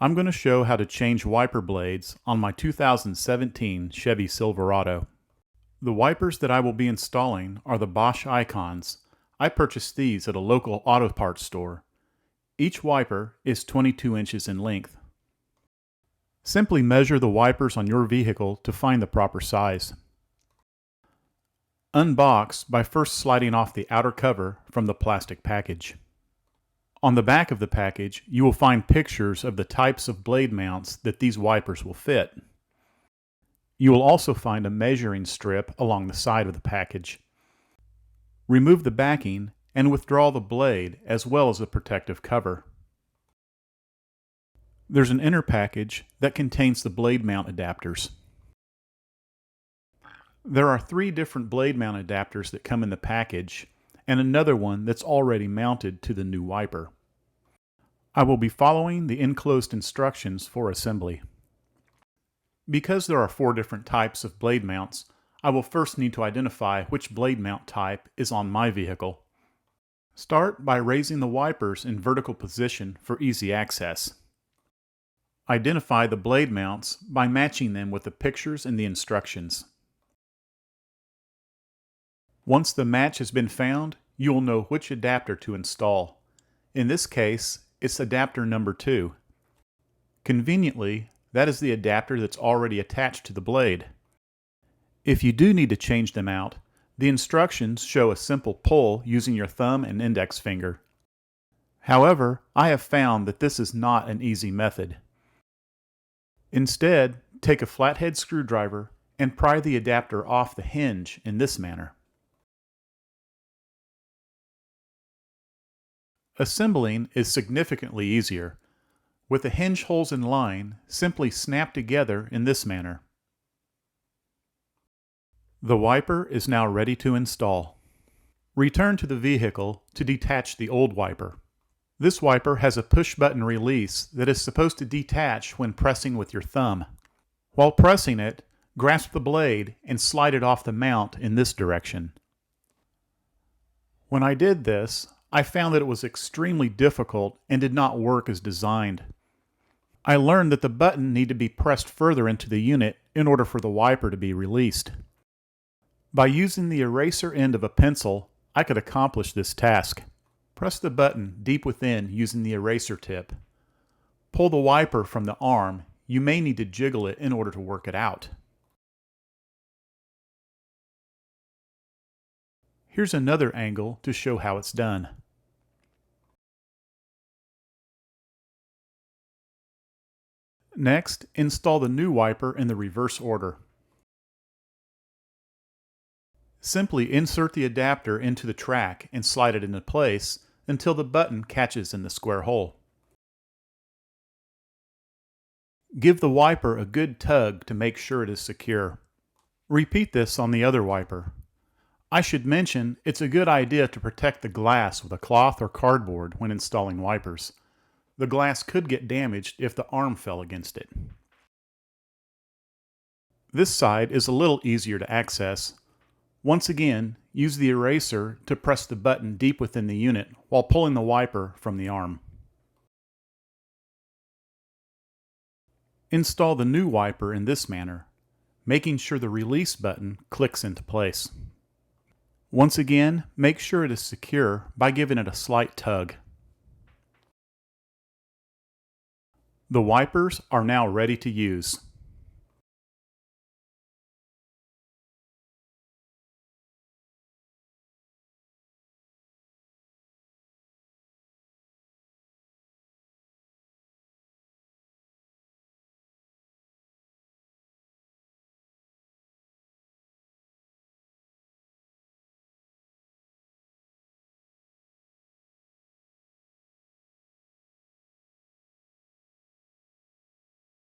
I'm going to show how to change wiper blades on my 2017 Chevy Silverado. The wipers that I will be installing are the Bosch Icons. I purchased these at a local auto parts store. Each wiper is 22 inches in length. Simply measure the wipers on your vehicle to find the proper size. Unbox by first sliding off the outer cover from the plastic package. On the back of the package, you will find pictures of the types of blade mounts that these wipers will fit. You will also find a measuring strip along the side of the package. Remove the backing and withdraw the blade as well as the protective cover. There's an inner package that contains the blade mount adapters. There are 3 different blade mount adapters that come in the package, and another one that's already mounted to the new wiper. I will be following the enclosed instructions for assembly. Because there are 4 different types of blade mounts, I will first need to identify which blade mount type is on my vehicle. Start by raising the wipers in vertical position for easy access. Identify the blade mounts by matching them with the pictures in the instructions. Once the match has been found, you will know which adapter to install. In this case, it's adapter number 2. Conveniently, that is the adapter that's already attached to the blade. If you do need to change them out, the instructions show a simple pull using your thumb and index finger. However, I have found that this is not an easy method. Instead, take a flathead screwdriver and pry the adapter off the hinge in this manner. Assembling is significantly easier. With the hinge holes in line, simply snap together in this manner. The wiper is now ready to install. Return to the vehicle to detach the old wiper. This wiper has a push-button release that is supposed to detach when pressing with your thumb. While pressing it, grasp the blade and slide it off the mount in this direction. When I did this, I found that it was extremely difficult and did not work as designed. I learned that the button needed to be pressed further into the unit in order for the wiper to be released. By using the eraser end of a pencil, I could accomplish this task. Press the button deep within using the eraser tip. Pull the wiper from the arm. You may need to jiggle it in order to work it out. Here's another angle to show how it's done. Next, install the new wiper in the reverse order. Simply insert the adapter into the track and slide it into place until the button catches in the square hole. Give the wiper a good tug to make sure it is secure. Repeat this on the other wiper. I should mention it's a good idea to protect the glass with a cloth or cardboard when installing wipers. The glass could get damaged if the arm fell against it. This side is a little easier to access. Once again, use the eraser to press the button deep within the unit while pulling the wiper from the arm. Install the new wiper in this manner, making sure the release button clicks into place. Once again, make sure it is secure by giving it a slight tug. The wipers are now ready to use.